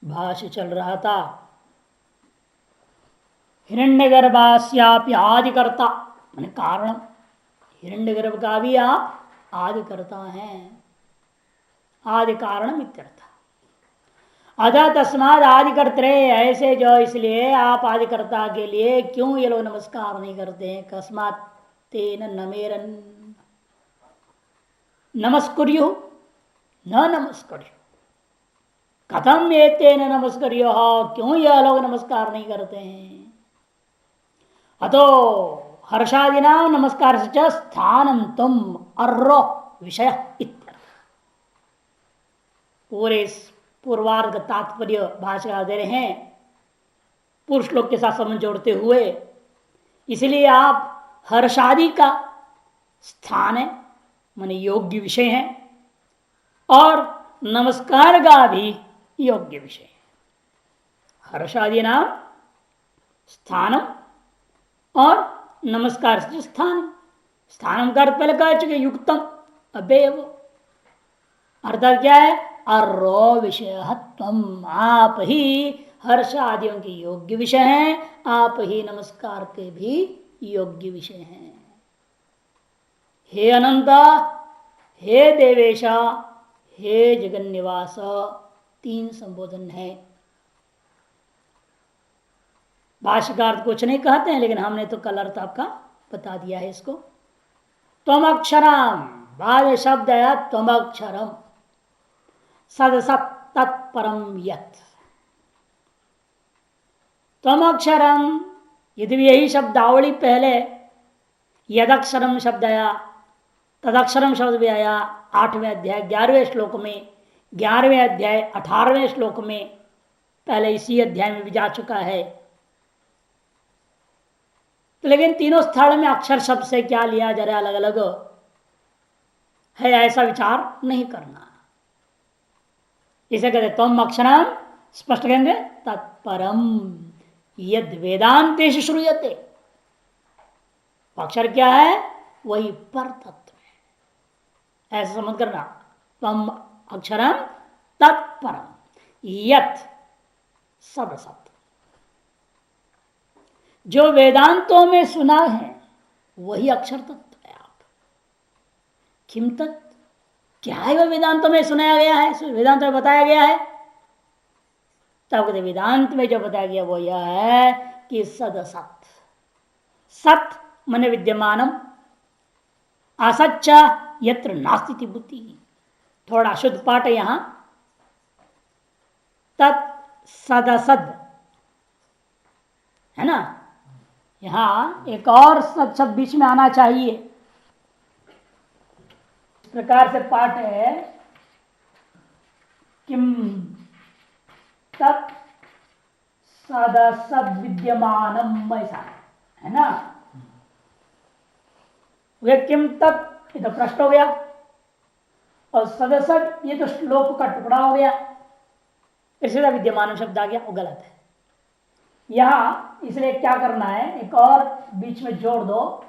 भाष्य चल रहा था। हिरण्यगर्भास्यापि आदिकर्ता माने कारण, हिरण्यगर्भ का भी आप आदिकर्ता हैं, आदि कारण इत्यर्थ। अतः तस्माद आदिकर्त्रे, ऐसे जो इसलिए आप आदिकर्ता के लिए क्यों ये लोग नमस्कार नहीं करते हैं। कस्मात् तेन नमेरन नमस्कुर्यु न नमस्कुर्यु, कथम ये तेन नमस्कुर्यो, क्यों यह लोग नमस्कार नहीं करते हैं। अतो हर्षादिना नमस्कार से स्थानम तुम अर्रो विषय इत्यर्थ। पूरे पूर्वार्ध तात्पर्य भाषा दे रहे हैं पूर्व श्लोक के साथ संबंध जोड़ते हुए। इसलिए आप हर्षादि का स्थान है माने योग्य विषय है, और नमस्कार का भी योग्य विषय है। हर्षादि नाम स्थानम और नमस्कार से स्थान, स्थानम का अर्थ पहले कह चुके युक्तम अवयव, अर्थात क्या है अर्रो विषय तम, आप ही हर्ष आदियों के योग्य विषय हैं, आप ही नमस्कार के भी योग्य विषय हैं। हे अनंत, हे देवेश, हे जगन्निवास, तीन संबोधन है। भाष्यकार कुछ नहीं कहते हैं, लेकिन हमने तो कल अर्थ आपका बता दिया है इसको। त्वम अक्षरम, बाद शब्द है त्वम अक्षरम, सदसत तत्परम यत्। त्वम अक्षरम, यदि यही शब्दावली पहले यदक्षरम शब्द आया, तदक्षरम शब्द भी आया 8वें अध्याय 11वें श्लोक में, 11वें अध्याय 18वें श्लोक में, पहले इसी अध्याय में भी जा चुका है। तो लेकिन तीनों स्थल में अक्षर शब्द से क्या लिया जा रहा है, अलग अलग है, ऐसा विचार नहीं करना। इसे कहते तुम अक्षरम, स्पष्ट कहेंगे तत्परम यद वेदांतेषु श्रूयते। अक्षर क्या है, वही पर तत्व है, ऐसा समझ करना। तम अक्षरम तत्परम यत सदसत, जो वेदांतों में सुना है वही अक्षर तत्व है। आप किम तत्, क्या है वह वेदांतों में सुनाया गया है, वेदांत में बताया गया है। तब कहते वेदांत में जो बताया गया वो यह है कि सदसत, सत मने विद्यमानम, असच्च यत्र नास्ति बुद्धि। थोड़ा शुद्ध पाठ है यहां, तत् सदसद है ना, यहां एक और सद शब्द बीच में आना चाहिए। इस प्रकार से पाठ है किम तत् सदसद विद्यमानम, ऐसा है ना। वे किम तत्, ये तो प्रश्न हो गया, और सदसद ये तो श्लोक का टुकड़ा हो गया, इसलिए विद्यमान शब्द आ गया, वो गलत है। यहां इसलिए क्या करना है, एक और बीच में जोड़ दो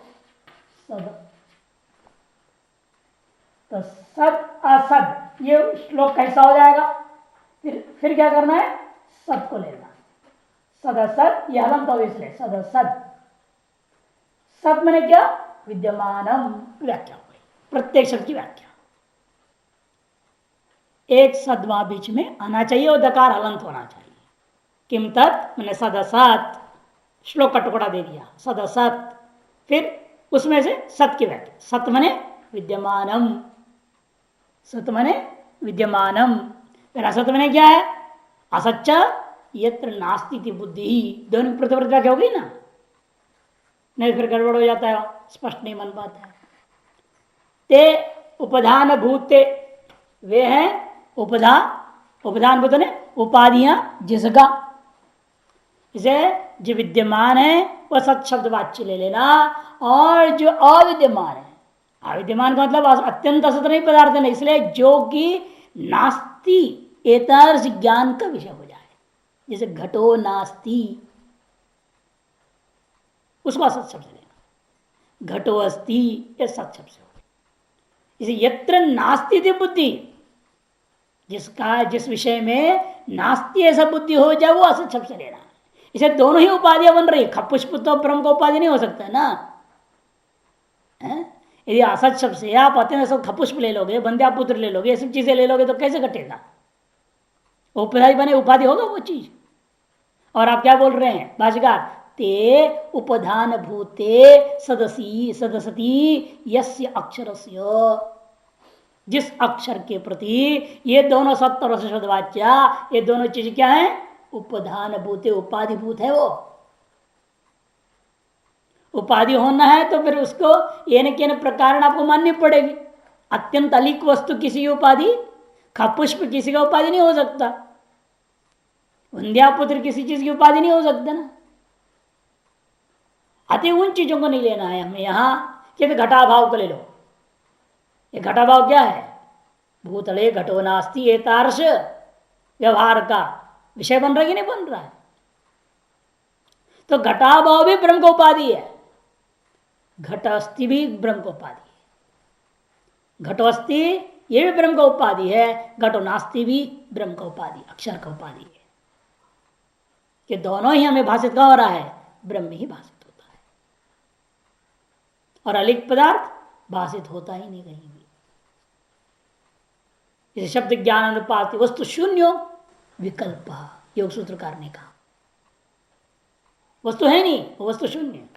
सद, तो सद असद, ये श्लोक कैसा हो जाएगा। फिर क्या करना है, सद को लेना, सदसद, यह हलंत हो इसलिए सदसद। सद मैंने क्या, विद्यमानम, व्याख्या हुई, प्रत्येक शब्द की व्याख्या। एक सद वहां बीच में आना चाहिए और दकार हलंत होना चाहिए। किम तत् मैंने सदसत, श्लोक का टुकड़ा दे दिया सदसत, फिर उसमें से सत की व्याख्या, सत मने विद्यमानम, सत मने विद्यमानम। फिर असत मने क्या है, असच्च यत्र नास्ति बुद्धि, दोनों प्रतिवर्त व्याख्या होगी ना, नहीं फिर गड़बड़ हो जाता है, स्पष्ट नहीं बन पाता है। ते उपधान भूते, वे हैं उपधान भूत ने उपाधियां जिसका, इसे जो विद्यमान है वह सत शब्द वाच्य ले लेना, और जो अविद्यमान है, अविद्यमान का मतलब अत्यंत असत नहीं पदार्थ नहीं, इसलिए जो कि नास्ति एतर्स ज्ञान का विषय हो जाए, जैसे घटो नास्ति, उसको असत शब्द लेना, घटो अस्ति ये सत शब्द से हो। इसे यत्र नास्ति थी बुद्धि, जिस विषय में नास्ति ऐसा बुद्धि हो जाए वो असत शब्द से लेना है। इसे दोनों ही उपाधियां बन रही है। खपुष्प तो ब्रह्म का उपाधि नहीं हो सकता है ना। यदि असत शब्द से आप अत्यंत सब खपुष्प ले लोगे, बंध्या पुत्र ले लोगे, ये सब चीजें ले लोगे तो कैसे कटेगा? उपाधि बने, उपाधि होगा वो चीज। और आप क्या बोल रहे हैं भाष्यकार? ते उपधान भूते सदसी सदसती यस्य अक्षरस्य, जिस अक्षर के प्रति ये दोनों सत्य और शब्दवाच्या, ये दोनों चीज क्या है? उपधान भूते, उपाधि भूत है वो। उपाधि होना है तो फिर उसको ये न प्रकार आपको माननी पड़ेगी। अत्यंत अलिक वस्तु किसी की उपाधि, खपुष्प किसी का उपाधि नहीं हो सकता, पुत्र किसी चीज की उपाधि नहीं हो सकता ना। अति उन चीजों को नहीं लेना है हमें यहां कि घटाभाव को ले लो। ये घटाभाव क्या है? भूतले घटो नास्ति, ये तार्श व्यवहार का विषय बन रहा है कि नहीं बन रहा है? तो घटाभाव भी ब्रह्म को उपाधि है, घटस्थि भी ब्रह्म को उपाधि है। घटोस्थि ये भी ब्रह्म का उपाधि है, घटो नास्ति भी ब्रह्म का उपाधि, अक्षर का उपाधि है। कि दोनों ही हमें भाषित कहाँ हो रहा है? ब्रह्म में ही भाषित होता है। और अलिक पदार्थ भाषित होता ही नहीं कहीं भी। इसे शब्द ज्ञान अनुपात वस्तु शून्यो विकल्प, योग सूत्रकार ने कहा। वस्तु है नहीं, वस्तु शून्य,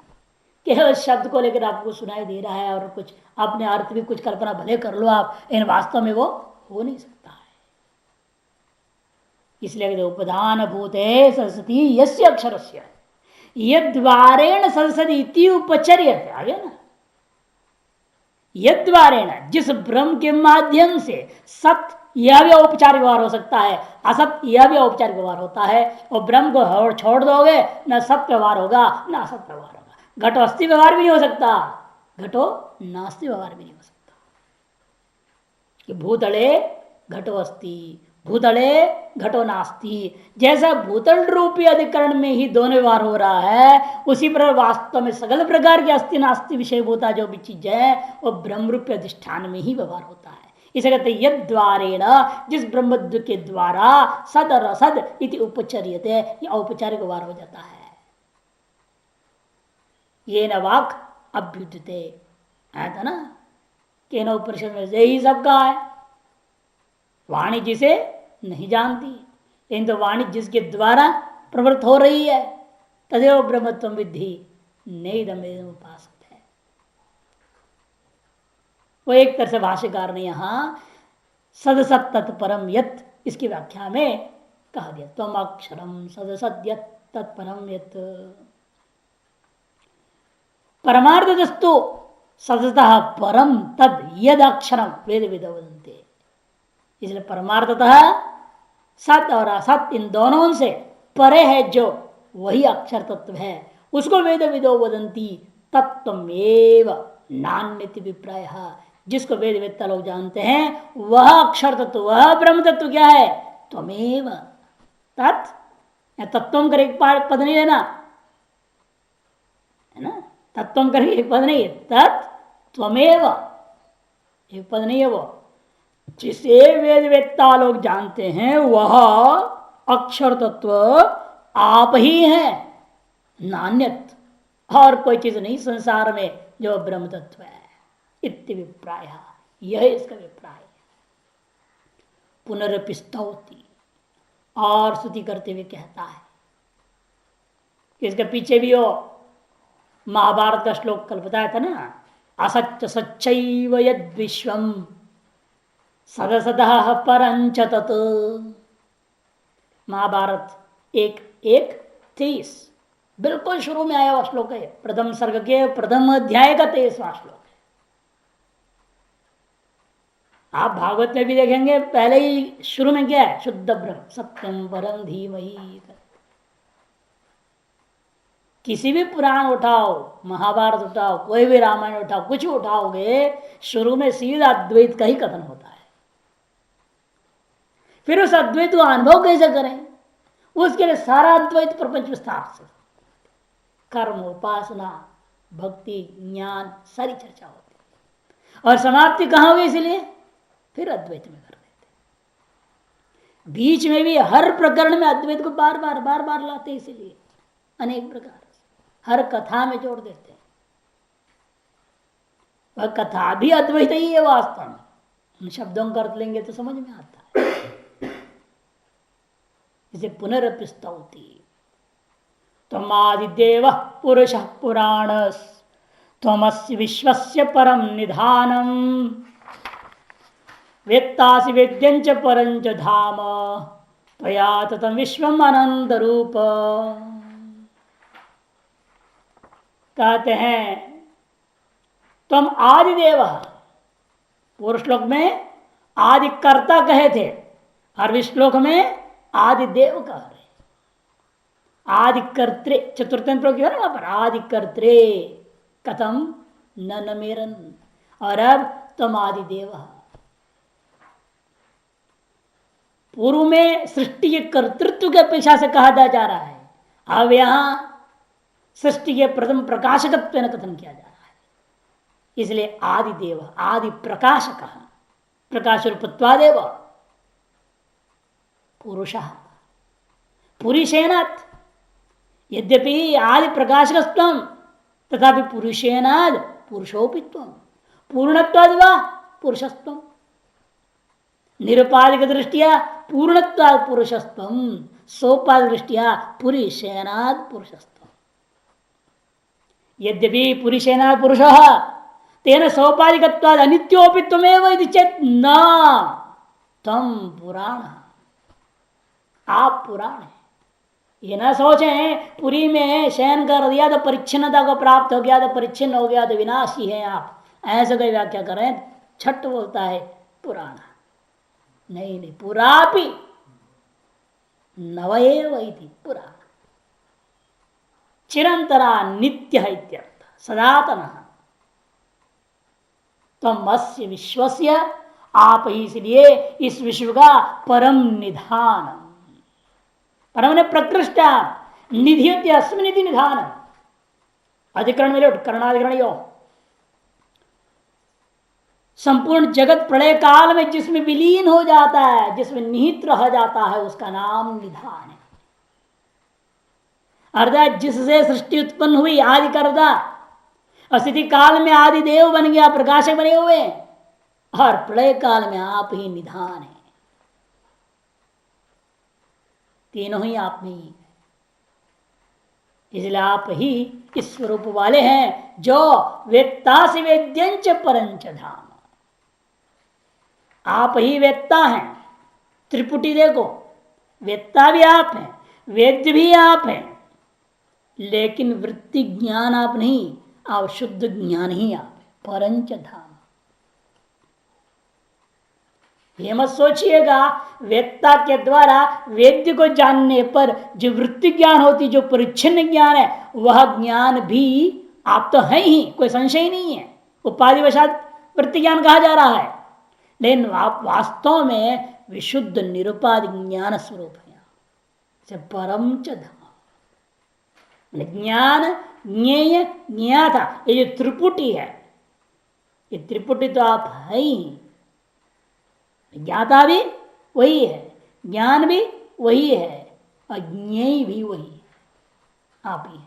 केवल शब्द को लेकर आपको सुनाई दे रहा है और कुछ अपने अर्थ भी कुछ कल्पना भले कर लो आप, इन वास्तव में वो हो नहीं सकता है। इसलिए उपधान भूते सरस्वती यस्य अक्षरस्य यद्वारेण सरस्वती उपचर्य, आगे ना, यद्वारेण जिस ब्रह्म के माध्यम से सत्य यह भी औपचारिक व्यवहार हो सकता है, असत यह भी औपचारिक व्यवहार होता है। और ब्रह्म को छोड़ दोगे न सत्य व्यवहार होगा न असत व्यवहार होगा। घटो अस्थि व्यवहार भी नहीं हो सकता, घटो नास्ति व्यवहार भी नहीं हो सकता। कि भूतले घटो अस्थि, भूतले घटो नास्ति, जैसा भूतल रूपी अधिकरण में ही दोनों व्यवहार हो रहा है, उसी पर वास्तव में सगल प्रकार के अस्थि नास्ति विषय भूता जो भी चीज है वो ब्रह्म रूपी अधिष्ठान में ही व्यवहार होता है। इसे कहते यद द्वारेण, जिस ब्रह्म के द्वारा सद और असद इति उपचर्यते, ये औपचारिक व्यवहार हो जाता है। ये न वाक अभ्युदते, आया था ना कि न उपनिषद में यही सबका है। वाणी जिसे नहीं जानती, लेकिन तो वाणी जिसके द्वारा प्रवृत्त हो रही है, तदेव ब्रह्मत्व विद्धि नेदमेदम उपासते है। वो एक तरह से भाष्यकार ने यहां सदसत तत्परम यत इसकी व्याख्या में कहा दिया, तम अक्षरम सदसत यत तत्परम यत। परमार्थस्तु सदतः परम तद यद अक्षरम वेद विद वदन्ते। इसलिए परमार्थतः सत्य और असत इन दोनों से परे है जो वही अक्षर तत्व है, उसको वेद विदो वदंती तत्वमेव नान्यति विप्राय। जिसको वेद वेत्ता लोग जानते हैं वह अक्षर तत्व, वह ब्रह्म तत्व क्या है? त्वमेव तत्, तत्व कर एक पद नहीं लेना है ना, तत्व कर एक पद नहीं है, तत् त्वमेव एक पद नहीं है। वो जिसे वेद वेत्ता लोग जानते हैं वह अक्षर तत्व आप ही है, नान्यत, और कोई चीज नहीं संसार में जो ब्रह्म तत्व है। इत्य विप्राय, यह इसका विप्राय है। पुनरपिस्तौति, और स्तुति करते हुए कहता है, इसके पीछे भी हो महाभारत का श्लोक कल बताया था ना, असत्य सच्चैव यद विश्वम सदसदः परंच तत्। महाभारत 1:23 बिल्कुल शुरू में आया हुआ श्लोक है, प्रथम सर्ग के प्रथम अध्याय का 23वां श्लोक है। आप भागवत में भी देखेंगे पहले ही शुरू में क्या है? शुद्ध ब्रह्म सत्यम परम धीमहि। किसी भी पुराण उठाओ, महाभारत उठाओ, कोई भी रामायण उठाओ, कुछ उठाओगे शुरू में सीधा अद्वैत का ही कथन होता है। फिर उस अद्वैत को अनुभव कैसे करें? उसके लिए सारा अद्वैत प्रपंच विस्तार से, कर्म, उपासना, भक्ति, ज्ञान, सारी चर्चा होती है। और समाप्ति कहां हुई? इसलिए फिर अद्वैत में कर देते। बीच में भी हर प्रकरण में अद्वैत को बार बार लाते, इसीलिए अनेक प्रकार से हर कथा में जोड़ देते हैं। वह कथा भी अद्वैत ही है वास्तव में, शब्दों का अर्थ लेंगे तो समझ में आता है। इसे पुनरपिस्तौति तमादिदेव पुरुष पुराण त्वमस्य विश्वस्य परम निधानम वेत्तासि वेद्यंच परंच धाम त्वया ततं विश्वम अनंत रूप। कहते हैं तुम आदिदेव, पूर्व श्लोक में आदि कर्ता कहे थे, और श्लोक में आदिदेव कह रहे। आदि कर्त्रे चतुर्थ प्रयोग किया ना वहां पर, आदि कर्त्रे कथम न नमेरन, और अब तुम आदिदेव। पूर्व में सृष्टि के कर्तृत्व की अपेक्षा से कहा जा रहा है, अब यहां सृष्टि के प्रथम प्रकाशकत्व कथन किया जा रहा है। इसलिए आदिदेव आदि प्रकाश कहा, प्रकाश रूपत्वादेव पुरुष पुरुषेनात्, यद्यपि आदि प्रकाशकत्व तथापि पुरुषेनाद पुरुषोपित्व पूर्णत्वाद व पुरुषत्व, निरुपाधिक दृष्टिया पूर्णत्वाद पुरुषत्व, सोपाधिक दृष्टिया पुरुषेनाद पुरुषत्व। यद्यपि पुरुषेनाद पुरुष तेन सोपाधिकत्वाद अनित्योपित्वमेव यदि चेत् न तम पुराण, आप पुराण है। ये ना सोचें पुरी में शयन कर दिया तो परिच्छिन्नता को प्राप्त हो गया, तो परिच्छिन्न हो गया तो विनाशी है आप, ऐसे कोई व्याख्या करें छठ बोलता है पुराण। नहीं नहीं, पुरापि नवएव इति पुराण, चिरंतरा नित्य है इत्यर्थ, सनातन। तम अस्य विश्वस्य, आप ही इसलिए इस विश्व का परम निधान, परम ने प्रकृष्ट निधि अस्मिनिधि निधान, अधिकरण में करणाधिकरण यो, संपूर्ण जगत प्रलय काल में जिसमें विलीन हो जाता है, जिसमें निहित रह जाता है, उसका नाम निधान है। अर्थात जिससे सृष्टि उत्पन्न हुई आदि कर्ता, स्थिति काल में आदि देव बन गया, प्रकाशक बने हुए, और प्रलय काल में आप ही निधान है। तीनों ही आप में ही, इसलिए आप ही इस स्वरूप वाले हैं जो वेत्ता से वेद्यंच परंच धाम, आप ही वेत्ता हैं। त्रिपुटी देखो, वेत्ता भी आप हैं, वेद्य भी आप हैं, लेकिन वृत्ति ज्ञान आप नहीं, आप शुद्ध ज्ञान ही आप, परंच धाम। ये मत सोचिएगा वेत्ता के द्वारा वेद्य को जानने पर जो वृत्ति ज्ञान होती, जो परिच्छिन्न ज्ञान है, वह ज्ञान भी आप तो है ही, कोई संशय नहीं है। उपाधिवशात वृत्ति ज्ञान कहा जा रहा है, लेकिन आप वास्तव में विशुद्ध निरुपाधि ज्ञान स्वरूप है, परम च धाम। ज्ञान ज्ञेय ज्ञा था, ये जो त्रिपुटी है, ये त्रिपुटी तो आप है ही। ज्ञाता भी वही है, ज्ञान भी वही है, और ज्ञेय भी वही आप ही है।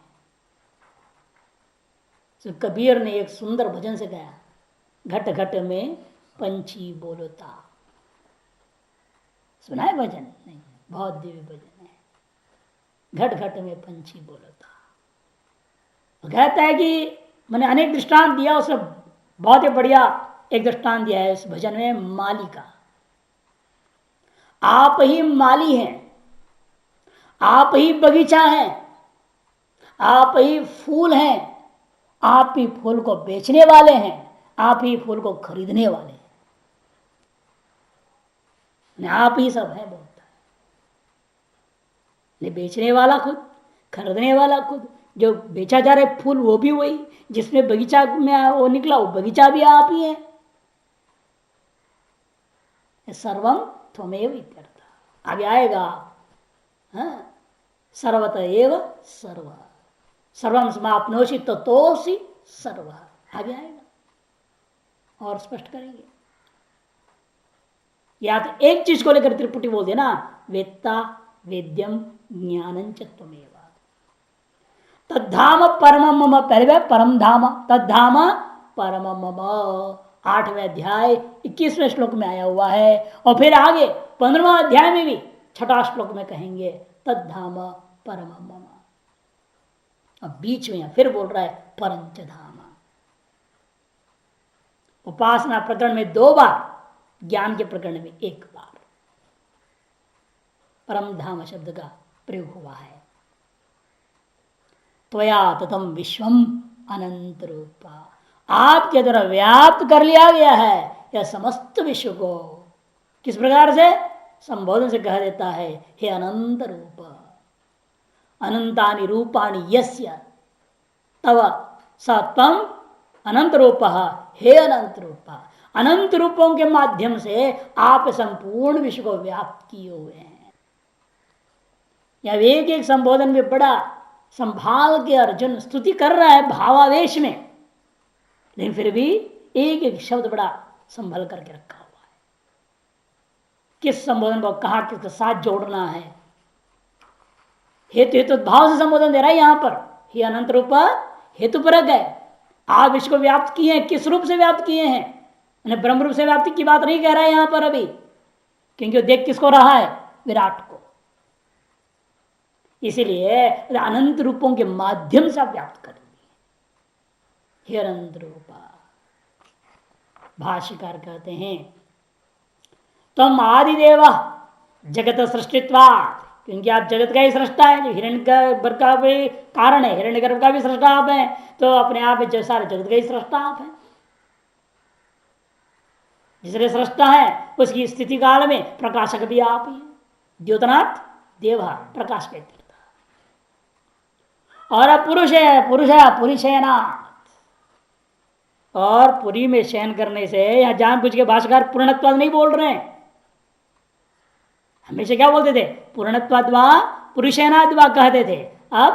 तो कबीर ने एक सुंदर भजन से गाया, घट घट में पंछी बोलता। सुना है भजन? नहीं, बहुत दिव्य भजन है। घट घट में पंछी बोलता, कहता है कि मैंने अनेक दृष्टांत दिया, उसमें बहुत ही बढ़िया एक दृष्टांत दिया है इस भजन में, माली का। आप ही माली हैं, आप ही बगीचा हैं, आप ही फूल हैं, आप ही फूल को बेचने वाले हैं, आप ही फूल को खरीदने वाले हैं, आप ही सब है बोलता है। बेचने वाला खुद, खरीदने वाला खुद, जो बेचा जा रहा है फूल वो भी वही, जिसमें बगीचा में वो निकला वो बगीचा भी आप ही है। सर्वम त्वमेव इत्यर्थ, आगे आएगा। हाँ? सर्वत एव सर्व, सर्वम समाप्नोषि ततोषि सर्व, आगे आएगा और स्पष्ट करेंगे। या तो एक चीज को लेकर त्रिपुटी बोल देना, वेत्ता वेद्यम ज्ञानं च त्वमेव तद्धाम परम मम। पहले परम धाम, तद्धाम परम मम 8वें अध्याय 21वें श्लोक में आया हुआ है। और फिर आगे 15वां अध्याय में भी 6ठा श्लोक में कहेंगे तद्धाम परम मम। अब बीच में फिर बोल रहा है परंच धाम। उपासना प्रकरण में 2 बार, ज्ञान के प्रकरण में 1 बार परम धाम शब्द का प्रयोग हुआ है। त्वया ततम विश्वम अनंत रूपा, आपके द्वारा व्याप्त कर लिया गया है यह समस्त विश्व को। किस प्रकार से? संबोधन से कह देता है, हे अनंत रूप, अनंतानि रूपाणि यस्य तव सत्वम अनंत रूप, हे अनंत रूप। अनंत रूपों के माध्यम से आप संपूर्ण विश्व को व्याप्त किए हुए हैं। या एक एक संबोधन में बड़ा संभाल के अर्जुन स्तुति कर रहा है भावावेश में, लेकिन फिर भी एक एक शब्द बड़ा संभल करके रखा हुआ है। किस संबोधन को कहा किसके साथ जोड़ना है, हेतु हेतु भाव से संबोधन दे रहा है यहां पर। हे अनंत रूप हेतु परक है। आप इसको व्याप्त किए हैं, किस रूप से व्याप्त किए हैं? ब्रह्म रूप से व्याप्ति की बात नहीं कह रहा है यहां पर अभी, क्योंकि देख किसको रहा है? विराट को। इसीलिए अनंत रूपों के माध्यम से आप व्याप्त करेंगे। हे अनंत रूपा। भाष्यकार कहते हैं तम आदिदेव जगत सृष्टित्वा, क्योंकि आप जगत का ही सृष्टा है, जो हिरण्यगर्भ का भी कारण है, हिरण्यगर्भ का भी सृष्टा आप है, तो अपने आप में सारे जगत का ही सृष्टा आप है। जिसने सृष्टा है उसकी स्थिति काल में प्रकाशक भी आप ही है। द्योतनाथ देव प्रकाश के तीर्थ। और पुरुष है, पुरुष है पुरुषैनाथ। और पुरी में शयन करने से यहां जानबूझ के भाष्यकार पूर्णत्वाद नहीं बोल रहे हैं। हमेशा क्या बोलते थे? पूर्णत्वाद वा पुरुषैनाद वा कहते थे। अब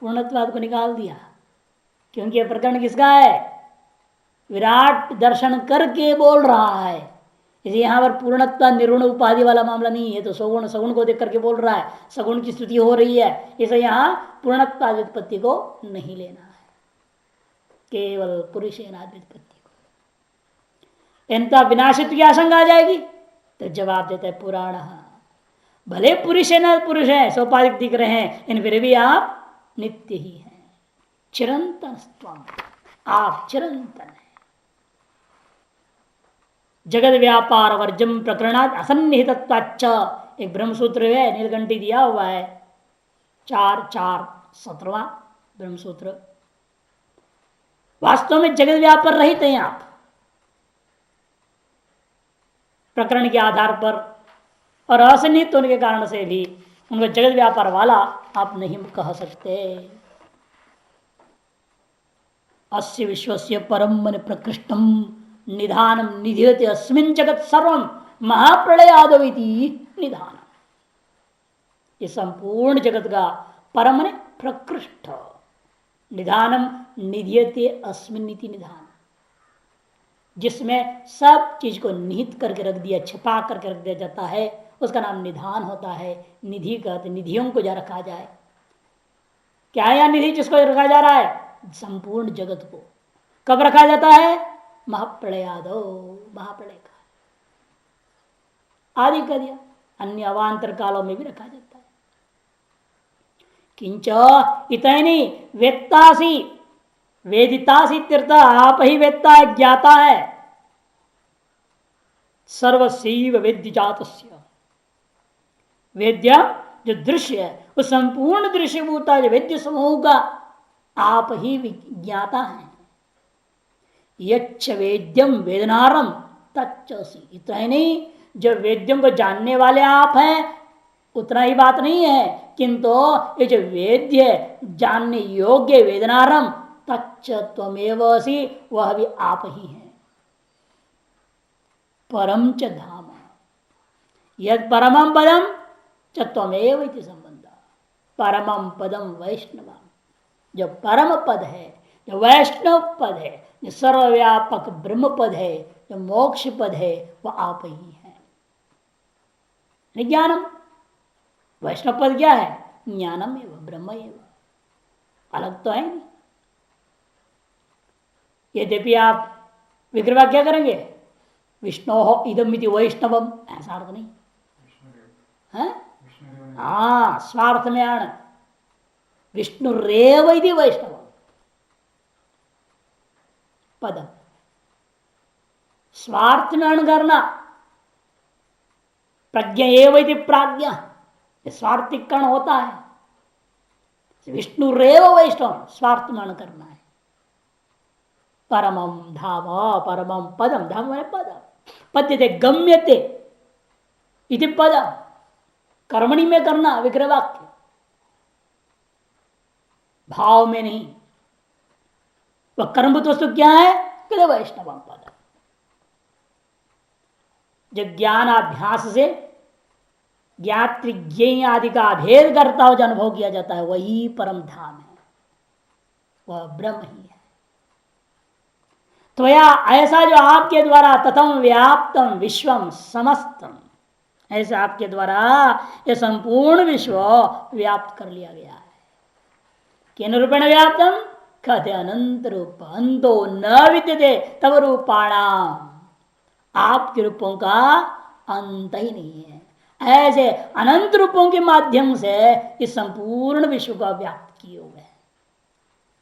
पूर्णत्वाद को निकाल दिया, क्योंकि यह प्रकरण किसका है? विराट दर्शन करके बोल रहा है। इसलिए यहां पर पूर्णत्व निर्गुण उपाधि वाला मामला नहीं है, तो सगुण सगुण को देख करके बोल रहा है, सगुण की स्तुति हो रही है। इसलिए यहां पूर्णत्व व्युत्पत्ति को नहीं लेना है, केवल पुरुषैनाद व्युत्पत्ति को। इनका विनाशित्व की आशंका आ जाएगी, तो जवाब देता है पुराण। भले पुरुषैनाद पुरुष है, सोपाधिक दिख रहे हैं, इन फिर भी आप नित्य ही हैं। चिरंतन स्वम, आप चिरंतन है। जगत व्यापार वर्जम प्रकरणात् असन्निहितत्वाच्च, एक ब्रह्मसूत्र है, नीलकंठी दिया हुआ है 4:4:17 ब्रह्मसूत्र। वास्तव में जगत व्यापार रहित हैं आप, प्रकरण के आधार पर, और असन्निहित होने के कारण से भी उनको जगत व्यापार वाला आप नहीं कह सकते। अस्य विश्वस्य परम मन प्रकृष्टम निधानम निधियते अस्मिन् जगत सर्वम महाप्रलय आदविति निधान। ये संपूर्ण जगत का परम ने प्रकृष्ट, निधानम निधियते अस्मिन् इति निधान, जिसमें सब चीज को निहित करके रख दिया, छिपा करके रख दिया जाता है, उसका नाम निधान होता है। निधि कहते निधियों को जा रखा जाए। क्या है यह निधि जिसको रखा जा रहा है? संपूर्ण जगत को। कब रखा जाता है? महाप्रलयादो, महाप्रलय का आदि कर दिया, अन्य अवान्तर कालों में भी रखा जाता है। किंच इतनी वेत्तासी, वेदितासी तीर्थ, आप ही वेत्ता है, ज्ञाता है। सर्वसीव वेद्य जातस्य, वेद्य जो दृश्य है, उस संपूर्ण दृश्यभूता जो वेद्य समूह का आप ही ज्ञाता है। यच्च वेद्यम वेदनारम तच्चसी, इतना ही नहीं, जो वेद्यम को जानने वाले आप हैं उतना ही बात नहीं है, किंतु ये जो वेद्य जानने योग्य वेदनारम तच्च त्वमेवसी, वह भी आप ही है। परम च धाम यद परमम पदम च त्वमेव इति संबंध। परमम पदम वैष्णव, जो परम पद है, जो वैष्णव पद है, जो सर्वव्यापक ब्रह्म पद है, जो मोक्ष पद है, वह आप ही है। ज्ञानम। वैष्णव पद क्या है? ज्ञानम एवं ब्रह्म एवं, अलग तो है नहीं। यद्यपि आप विग्रह क्या करेंगे, विष्णु हो इदमिति वैष्णवम, ऐसा अर्थ नहीं है। हाँ, स्वार्थ में आण विष्णु रेव इति वैष्णव पदम, स्वार्थ में अण करना, प्रज्ञा एव इति प्राज्ञा, स्वार्थिक कर्ण होता है। विष्णु रेव वैष्णव, स्वार्थ में अण करना है। परमम धाम, परमम पदम, धाम मैंने पदम, पद्यते गम्यते इति पदम, कर्मणि में करना विग्रह वाक्य, भाव में नहीं। वह कर्मभूत वस्तु क्या है? कहते वैष्णव पद। जो ज्ञानाभ्यास से ज्ञातृज्ञ आदि का भेद करता हो जो अनुभव किया जाता है, वही परम धाम है, वह ब्रह्म ही है। तो यह ऐसा जो आपके द्वारा तथम व्याप्तम विश्वम समस्तम, ऐसा आपके द्वारा यह संपूर्ण विश्व व्याप्त कर लिया गया है। किन रूपेण व्याप्तम? कहते अनंत रूप, अंतो न विद्यते तव रूपाणाम, आपके रूपों का अंत ही नहीं है। ऐसे अनंत रूपों के माध्यम से इस संपूर्ण विश्व का व्याप्त किए हुए हैं।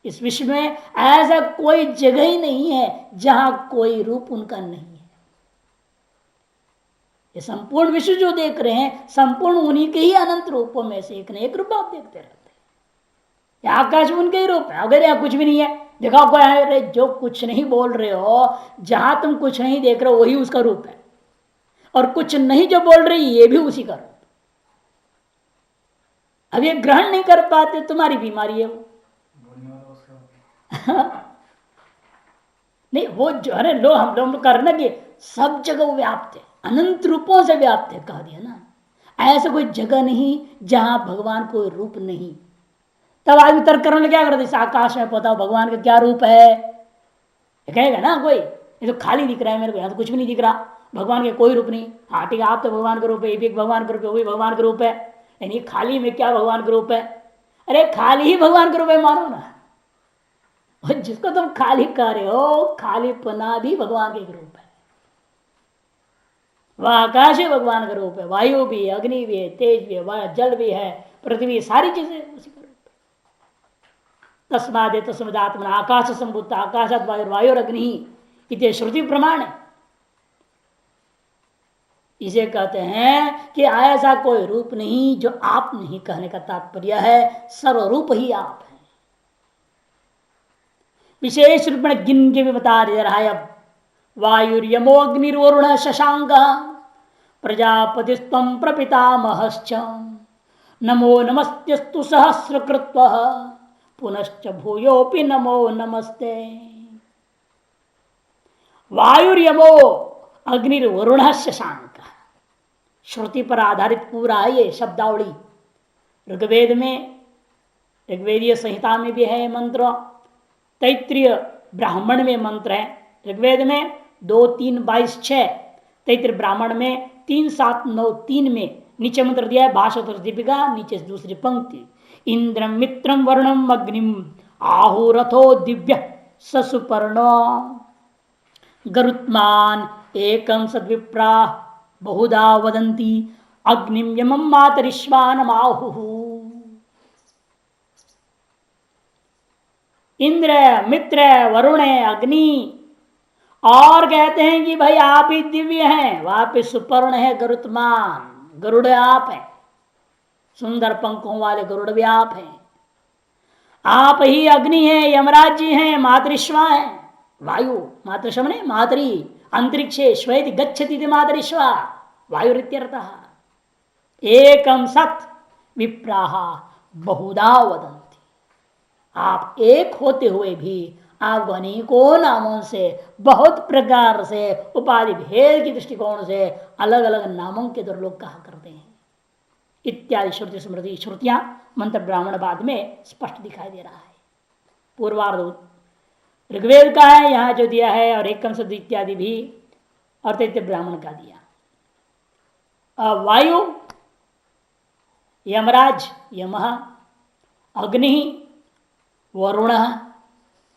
इस विश्व में ऐसा कोई जगह ही नहीं है जहां कोई रूप उनका नहीं है। ये संपूर्ण विश्व जो देख रहे हैं, संपूर्ण उन्हीं के ही अनंत रूपों में से एक न एक रूप आप देखते रहते हैं। आकाश उनके ही रूप है, अगर यहाँ कुछ भी नहीं है, देखा कोई है जो कुछ नहीं बोल रहे हो, जहां तुम कुछ नहीं देख रहे हो वही उसका रूप है, और कुछ नहीं जो बोल रही ये भी उसी का रूप। अब ये ग्रहण नहीं कर पाते, तुम्हारी बीमारी है वो। नहीं, वो जो है लो हम लोग करना कि सब जगह व्याप्त है, अनंत रूपों से व्याप्त है, कह दिया ना। ऐसा कोई जगह नहीं जहां भगवान कोई रूप नहीं। तब आदमी तर्क करने क्या करते, इस आकाश में बताओ भगवान का क्या रूप है, कहेगा ना कोई, ये तो खाली दिख रहा है मेरे को, यहाँ तो कुछ भी नहीं दिख रहा, भगवान के कोई रूप नहीं। हाँ ठीक है, आप तो भगवान का रूप है, ये भी भगवान का रूप है, वो भी भगवान का रूप है, यानी खाली में क्या भगवान का रूप है? अरे खाली ही भगवान का रूप है मानो ना, और जिसको तुम खाली कह रहे हो, खाली पना भी भगवान के रूप है। वह आकाश ही भगवान का रूप है, वायु भी है, अग्नि भी है, तेज भी है, जल भी है, पृथ्वी, सारी चीजें उसी का रूप है। तस्माद तस्मदात्मन आकाश संभूत, आकाशात वायु, वायुरग्नि इतने श्रुति प्रमाण है। इसे कहते हैं कि ऐसा कोई रूप नहीं जो आप नहीं, कहने का तात्पर्य है सर्वरूप ही आप है। विशेष रूप में गिन के भी बता दे रहा है अब। वायुर्यमो अग्निर्वरुण शशांक प्रजापतिस्त्वं प्रपितामहश्च नमो नमस्तेस्तु सहस्रकृत्व पुनश्च भूयोपि नमो नमस्ते। वायुर्यमो अग्निर्वरुण शशांक, श्रुति पर आधारित पूरा है ये शब्दावली। ऋग्वेद में, ऋग्वेदीय संहिता में भी है मंत्र, तैत्रीय ब्राह्मण में मंत्र है। ऋग्वेद में 2, 3, 22, 6, तैत्रीय ब्राह्मण में 3, 7, 9, 3 में नीचे मंत्र दिया है, भाषातर दीपिका नीचे दूसरी पंक्ति। इंद्रम मित्रम वर्णम अग्निम आहुरथो दिव्य ससुपर्ण गरुत्मान एकम सद्विप्रा बहुधा वदंती अग्निम यमम मातरिश्वान आहु। इंद्र, मित्र, वरुण, अग्नि, और कहते हैं कि भाई आप ही दिव्य हैं, वहां पे सुपर्ण है, गरुत्मान, गरुड़ आप है, सुंदर पंखों वाले गरुड़ भी आप हैं। आप ही अग्नि है, यमराज जी हैं, मातरिश्वा है, वायु, मातृश्व ने मातरी, अंतरिक्षे श्वेत गच्छति मातरिश्वा वायुरित्यर्थः। एकम सत विप्राह बहुधा वदंती, आप एक होते हुए भी आप अनेकों नामों से, बहुत प्रकार से, उपाधि भेद की दृष्टिकोण से अलग अलग नामों के द्वारा लोग कहा करते हैं इत्यादि श्रुति स्मृति श्रुतियां मंत्र ब्राह्मण बाद में स्पष्ट दिखाई दे रहा है। पूर्वार्ध ऋग्वेद का है यहाँ जो दिया है, और एकम शब्द इत्यादि भी, और तैत्रीय ब्राह्मण का दिया। वायु, यमराज यम, अग्नि, वरुण,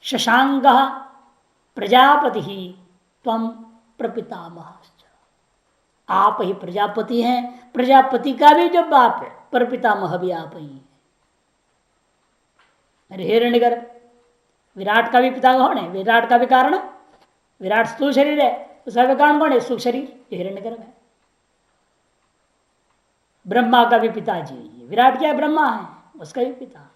शशांक, प्रजापति ही त्वं प्रपितामह। आप ही प्रजापति हैं, प्रजापति का भी जो बाप है प्रपितामह भी आप ही। हिरण्यगर्भ विराट का भी पिता कौन है? विराट का भी कारण, विराट स्थूल शरीर है, उसका भी कारण कौन है? सूक्ष्म शरीर हिरण्यगर्भ है। ब्रह्मा का भी पिताजी, विराट क्या है? ब्रह्मा है, उसका भी पिता।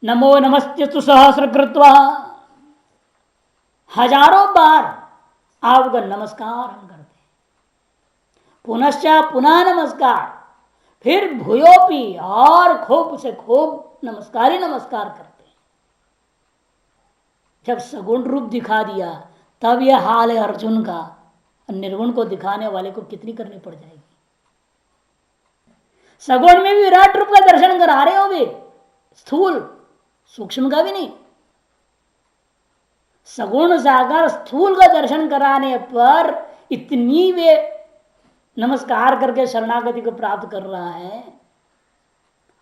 नमो नमस्ते सहस्र कृत्वा, हजारों बार आपका नमस्कार हम करते हैं। पुनश्च पुनः नमस्कार, फिर भूयोपी और खूब से खूब नमस्कार ही नमस्कार करते हैं। जब सगुण रूप दिखा दिया तब यह हाल है अर्जुन का, निर्गुण को दिखाने वाले को कितनी करनी पड़ जाएगी। सगुण में भी विराट रूप का दर्शन करा रहे हो वे, स्थूल सूक्ष्म का भी नहीं। सगुण सागर स्थूल का दर्शन कराने पर इतनी वे नमस्कार करके शरणागति को प्राप्त कर रहा है।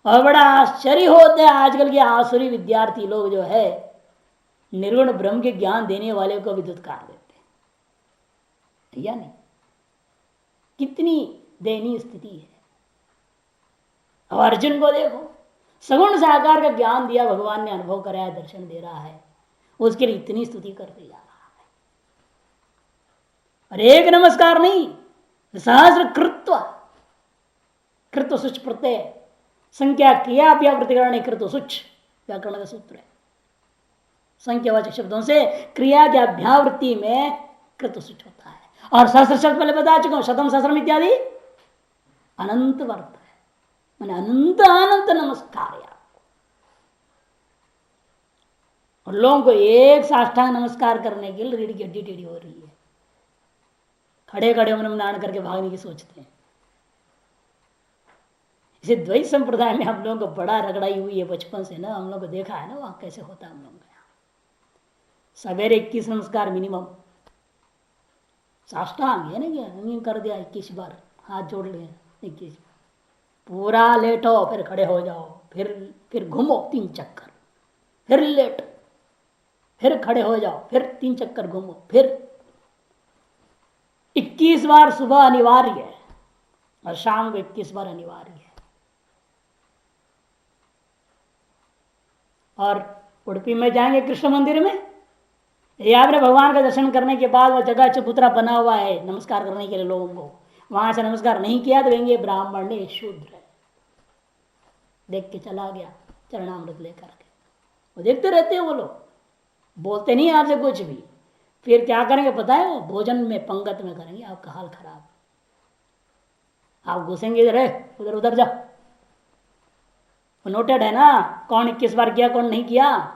और बड़ा आश्चर्य होता है आजकल के आसुरी विद्यार्थी लोग जो है निर्गुण ब्रह्म के ज्ञान देने वाले को भी दुत्कार देते हैं, या नहीं? कितनी दयनीय स्थिति है। और अर्जुन को देखो, सगुण साकार का ज्ञान दिया भगवान ने, अनुभव कराया, दर्शन दे रहा है, उसके लिए इतनी स्तुति करते जा रहा है। और एक नमस्कार नहीं, सहस्र कृत्व, कृत्व सुच प्रत्यय, संख्या किया प्रतिकरण कृत्व सुच व्याकरण का सूत्र है। संख्यावाचक शब्दों से क्रिया की अभ्यावृत्ति में कृत्व सुच होता है। और सहस्र शब्द पहले बता चुका हूं, शतम सहस्रम इत्यादि अनंत वर्त है, मैंने अनंत अनंत नमस्कार है आपको। और लोगों को एक साष्टांग नमस्कार करने के लिए रीढ़ की हड्डी टेढ़ी हो रही है, खड़े खड़े नान करके भागने की सोचते हैं। इसे द्वैत संप्रदाय में हम लोगों को बड़ा रगड़ाई हुई है बचपन से ना, हम लोग को देखा है ना वहां कैसे होता है। हम लोग सवेरे 21 नमस्कार मिनिमम, साष्टांग है ना, क्या कर दिया 21 बार, हाथ जोड़ लिए 21, पूरा लेटो, फिर खड़े हो जाओ, फिर घूमो 3 चक्कर, फिर लेटो, फिर खड़े हो जाओ, फिर 3 चक्कर घूमो, फिर 21 बार सुबह अनिवार्य है और शाम को 21 बार अनिवार्य है। और उडुपी में जाएंगे कृष्ण मंदिर में, या आपने भगवान का दर्शन करने के बाद वह जगह चबूतरा बना हुआ है नमस्कार करने के लिए लोगों को, वहां से नमस्कार नहीं किया तो कहेंगे ब्राह्मण ने शूद्र है, देख के चला गया चरणामृत लेकर के। वो देखते रहते हैं वो लोग, बोलते नहीं आपसे कुछ भी, फिर क्या करेंगे पता है? वो भोजन में पंगत में करेंगे आपका हाल खराब। आप घुसेंगे इधर है, उधर उधर जाओ। नोटेड है ना कौन 21 बार किया कौन नहीं किया?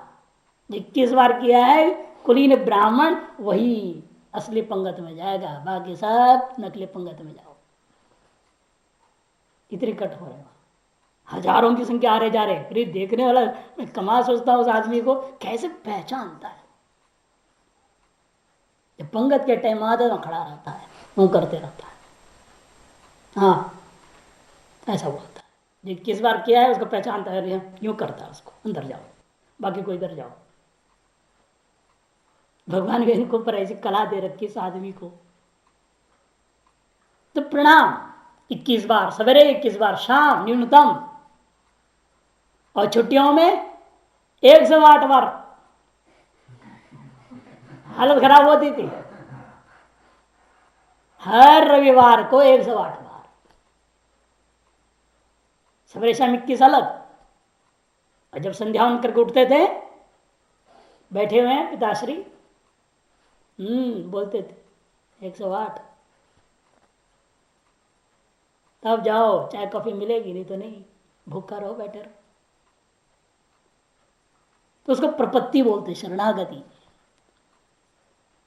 21 बार किया है कुलीन ब्राह्मण वही असली पंगत में जाएगा, बाकी सब नकली पंगत में जाओ। इतनी कट हो रहे हो, हजारों की संख्या आ रहे जा रहे। फिर देखने वाला मैं कमाल सोचता हूं उस आदमी को कैसे पहचानता है। जब पंगत के टाइम आता तो खड़ा रहता है, वो करते रहता है। हाँ ऐसा हुआ था, जो किस बार किया है उसको पहचानता है, यूं करता है उसको, अंदर जाओ बाकी कोई इधर जाओ। भगवान के इनको पर ऐसी कला दे रखी इस आदमी को। तो प्रणाम 21 बार सवेरे, 21 बार शाम न्यूनतम, और छुट्टियों में 108 बार। हालत खराब होती थी, हर रविवार को 108 बार, सवेरे शाम 21 अलग। और जब संध्या करके उठते थे, बैठे हुए हैं पिताश्री, बोलते थे 108। तब जाओ, चाय कॉफी मिलेगी, नहीं तो नहीं, भूखा रहो बैठे रहो। तो उसको प्रपत्ति बोलते, शरणागति।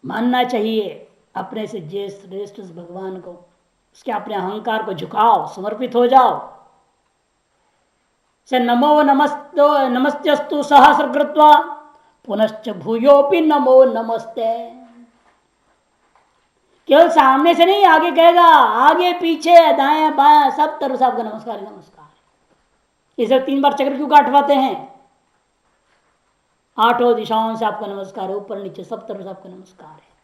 मानना चाहिए अपने से ज्येष्ठ भगवान को, उसके अपने अहंकार को झुकाओ, समर्पित हो जाओ। से नमो नमस्तेस्तु सहस्र कृत्वा पुनश्च भूयोपि नमो नमस्ते। केवल सामने से नहीं, आगे कहेगा, आगे पीछे दाएं बाएं सब तरफ से आपका नमस्कार नमस्कार। इसे 3 बार चक्र क्यों काटवाते हैं? 8 दिशाओं से आपका नमस्कार है, ऊपर नीचे सब तरफ से आपका नमस्कार है।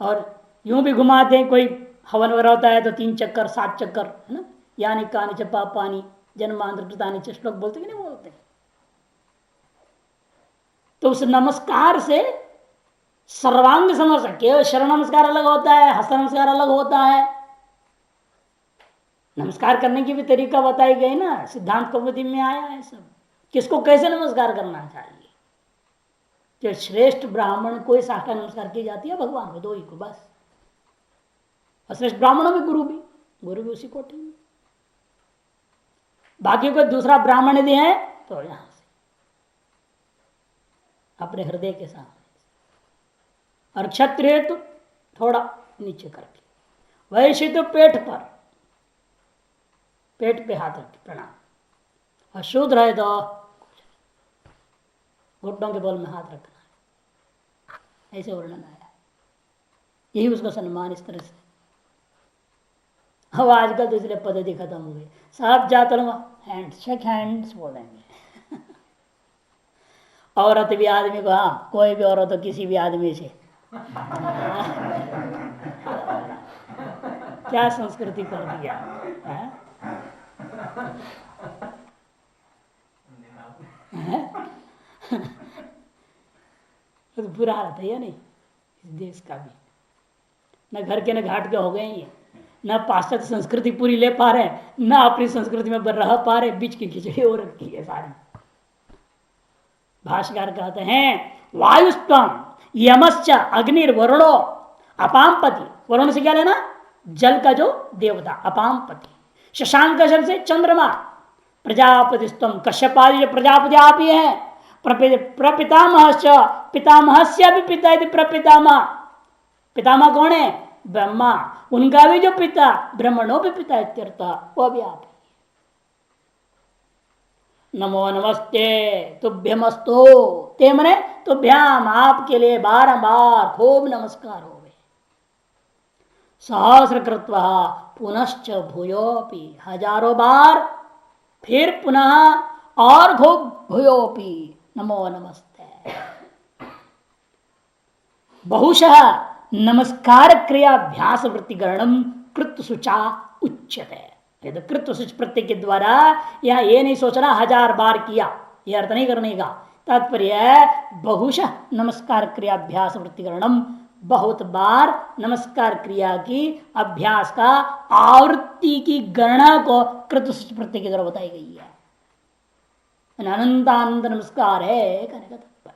और यूं भी घुमाते हैं, कोई हवन वगैरह होता है तो 3 चक्कर 7 चक्कर, है ना, यानी कानी च पापानी जन्मांतर कृतानि च श्लोक बोलते कि नहीं बोलते? तो उस नमस्कार से सर्वांग समझ सके। शरण नमस्कार अलग होता है, हस्त नमस्कार अलग होता है। नमस्कार करने की भी तरीका बताई गई ना, सिद्धांत कौमुदी में आया है सब, किसको कैसे नमस्कार करना चाहिए। जो श्रेष्ठ ब्राह्मण को साष्टांग नमस्कार की जाती है, भगवान को, 2 ही को बस। और श्रेष्ठ ब्राह्मणों में गुरु भी उसी कोटि में। बाकी कोई दूसरा ब्राह्मण यदि है तो यहां से अपने हृदय के सामने, और क्षत्रिय तो थोड़ा नीचे करके, वैश्य तो पेट पे हाथ रख प्रणाम, और शूद्र है तो घुटनों के बल में हाथ रखना है। ऐसे वर्णन आया, यही उसका सम्मान इस तरह से। अब आजकल तो इसलिए पद्धति खत्म हो गई, सब जाते शेक हैंड्स बोलेंगे। औरत भी आदमी को, हाँ कोई भी औरत हो किसी भी आदमी से क्या संस्कृति कर दिया है? तो बुरा हालत है या नहीं इस देश का भी? न घर के न घाट के हो गए हैं, न पाश्चात्य संस्कृति पूरी ले पा रहे, न अपनी संस्कृति में रह पा रहे, बीच की खिचड़ी हो रखी है सारी। भाष्यकार कहते हैं वायुस्तम यमश्च अग्निर्वरुणो अपामपति। वरुण से क्या लेना? जल का जो देवता अपामपति। शशांक शब्द से चंद्रमा। प्रजापति स्तम कश्यपादि जो प्रजापति आप ही है। प्रपितामह पितामहस्य भी पिता यदि प्रपितामह। पितामह कौन है? ब्रह्मा। उनका भी जो पिता ब्रह्मणों भी पिता इत्यर्थ, वो भी आप। नमो नमस्ते तुभ्यमस्तो। ते मने तुभ्याम, आपके लिए बारंबार खूब नमस्कार हो गए। सहस्र कृत्वा पुनश्च भूयोपि, हजारों बार फिर पुनः और खूब भूयोपि नमो नमस्ते। बहुशः नमस्कार क्रियाभ्यास वृत्तिकरणम कृत शुचा उच्यते। तो कृत शुच प्रत्यय के द्वारा यह ये नहीं सोचना 1000 बार किया, यह अर्थ नहीं करने का तात्पर्य है। बहुशः नमस्कार क्रियाभ्यास वृत्तिकरणम, बहुत बार नमस्कार क्रिया की अभ्यास का आवृत्ति की गणना को कृत शुच प्रत्यय के द्वारा बताई गई है। अनंतानंद नमस्कार है कहने का तात्पर्य।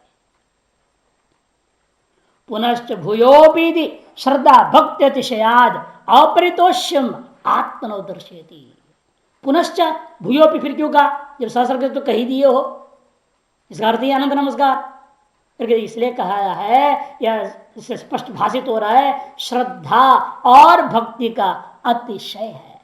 पुनश्च भूयोपीति श्रद्धा भक्ति अतिशयाद अपरितोष्यम आत्मनो दर्शयति। पुनश्च भूयोपि, फिर क्यों कहा? जब सहस्र तो कही दिए हो, इसका अर्थ ही अनंत नमस्कार। इसलिए कहा है, यह इससे स्पष्ट भाषित हो रहा है, श्रद्धा और भक्ति का अतिशय है।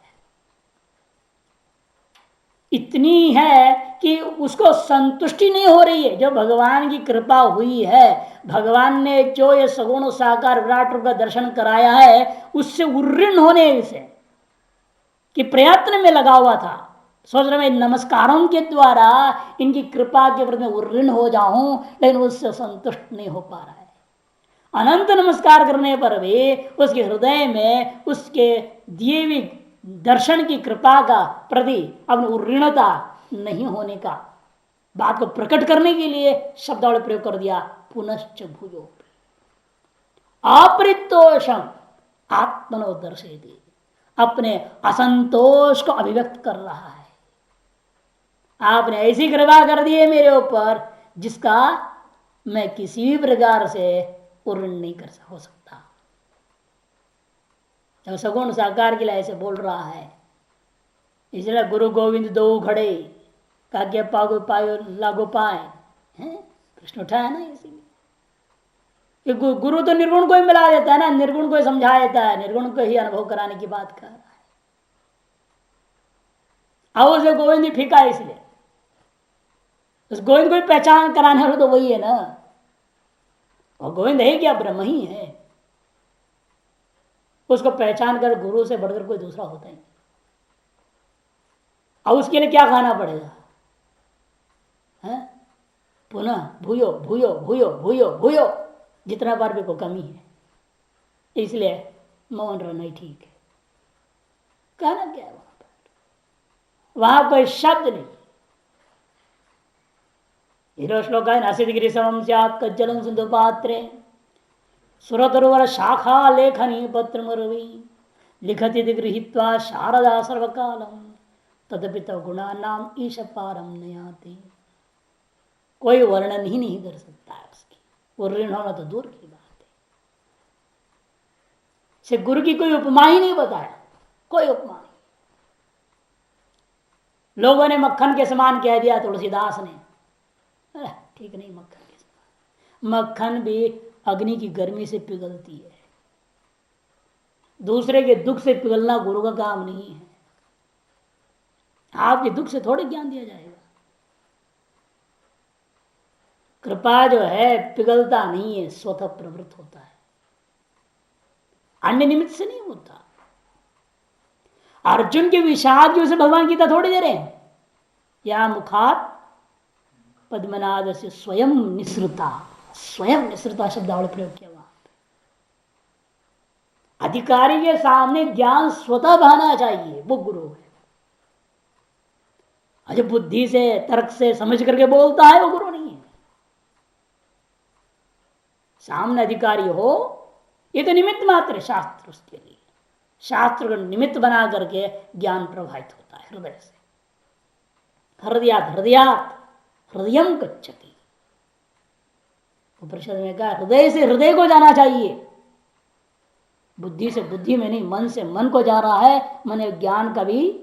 इतनी है कि उसको संतुष्टि नहीं हो रही है। जो भगवान की कृपा हुई है, भगवान ने जो ये सगुण साकार विराट रूप का दर्शन कराया है, उससे उर्ऋण होने से कि प्रयत्न में लगा हुआ था। सोच रहे मैं नमस्कारों के द्वारा इनकी कृपा के प्रति उर्ऋण हो जाऊं, लेकिन उससे संतुष्ट नहीं हो पा रहा है। अनंत नमस्कार करने पर भी उसके हृदय में उसके दिए हुए दर्शन की कृपा का प्रति अपनी उर्ऋणता नहीं होने का बात को प्रकट करने के लिए शब्दावली प्रयोग कर दिया, पुनश्च भूयो अपरितोषम आत्मनो दर्शयति। अपने असंतोष को अभिव्यक्त कर रहा है। आपने ऐसी कृपा कर दी है मेरे ऊपर जिसका मैं किसी भी प्रकार से पूर्ण नहीं कर हो सकता। जब सगुण साकार के लिए ऐसे बोल रहा है, इसलिए गुरु गोविंद दो घड़े काग्य पागो पायो लागो पाए, कृष्ण उठाया ना। इसीलिए गुरु तो निर्गुण को ही मिला देता है ना, निर्गुण को ही समझा देता है, निर्गुण को ही अनुभव कराने की बात कर रहा है। अब उसे गोविंद ही फीका, इसलिए उस गोविंद को ही पहचान कराने वाला तो वही है ना। और गोविंद है क्या? ब्रह्म ही है। उसको पहचान कर गुरु से बढ़कर कोई दूसरा होता ही नहीं। अब उसके लिए क्या खाना पड़ेगा है? पुनः भूयो भूयो भूयो भूयो भूयो, जितना बार भी को कमी है। इसलिए मौन रहना ही ठीक है। कहना क्या है वहां कोई शब्द नहीं। हीरो श्लोक है नासिदगिरी समम स्यात् कज्जलं सिंधु पात्रे सुरतरुवर शाखा लेखनी पत्र मुरवी लिखति गृहीत्वा शारदा सर्वकालम तदपि तो गुणा नाम ईश पारम नयाति। कोई वर्णन ही नहीं कर सकता है उसकी, वो ऋण होना तो दूर की बात है। से गुरु की कोई उपमा ही नहीं बताया, कोई उपमा नहीं। लोगों ने मक्खन के समान कह दिया तुलसीदास ने, ठीक नहीं मक्खन के समान। मक्खन भी अग्नि की गर्मी से पिघलती है, दूसरे के दुख से पिघलना गुरु का काम नहीं है। आपके दुख से थोड़े ज्ञान दिया जाएगा। कृपा जो है पिघलता नहीं है, स्वतः प्रवृत्त होता है, अन्य निमित्त से नहीं होता। अर्जुन के विषाद की उसे भगवान गीता थोड़ी दे रहे हैं। या मुखात पद्मनाद से स्वयं निसृता, स्वयं निसृता शब्दावली प्रयोग किया वहां। अधिकारी के सामने ज्ञान स्वतः बहना चाहिए, वो गुरु है। जो बुद्धि से तर्क से समझ करके बोलता है वो गुरु नहीं है। सामने अधिकारी हो ये तो निमित्त मात्र है शास्त्र, उसके लिए शास्त्र को निमित्त बना करके ज्ञान प्रवाहित होता है हृदय से। हृदयात हृदयात हृदयम गच्छति, उपनिषद में कहा हृदय से हृदय को जाना चाहिए। बुद्धि से बुद्धि में नहीं, मन से मन को जा रहा है, मन ज्ञान का भी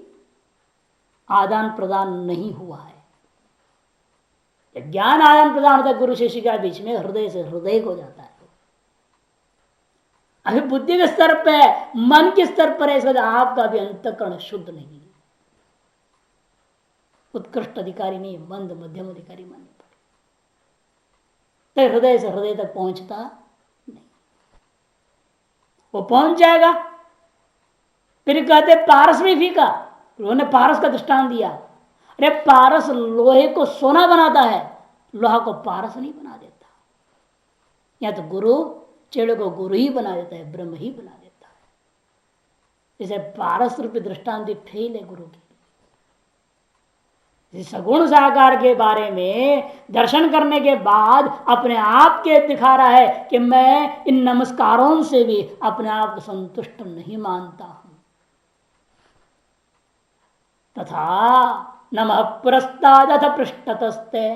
आदान प्रदान नहीं हुआ है। ज्ञान आदान प्रदान होता है गुरु शिष्य के बीच में, हृदय से हृदय को जाता है। अभी बुद्धि के स्तर पे, मन के स्तर पर है, आपका भी अंतःकरण शुद्ध नहीं है, उत्कृष्ट अधिकारी नहीं, मंद मध्यम अधिकारी मानने पड़े। तो हृदय से हृदय तक पहुंचता नहीं। वो पहुंच जाएगा। फिर कहते पारस में फीका, उन्होंने पारस का दृष्टांत दिया। अरे पारस लोहे को सोना बनाता है, लोहा को पारस नहीं बना देता। या तो गुरु चेड़े को गुरु ही बना देता है, ब्रह्म ही बना देता है। इसे पारस रूपी दृष्टांत फेल है गुरु की। सगुण साकार के बारे में दर्शन करने के बाद अपने आप के दिखा रहा है कि मैं इन नमस्कारों से भी अपने आप को संतुष्ट नहीं मानता हूं। तथा नमः पुरस्तादथ पृष्ठतस्ते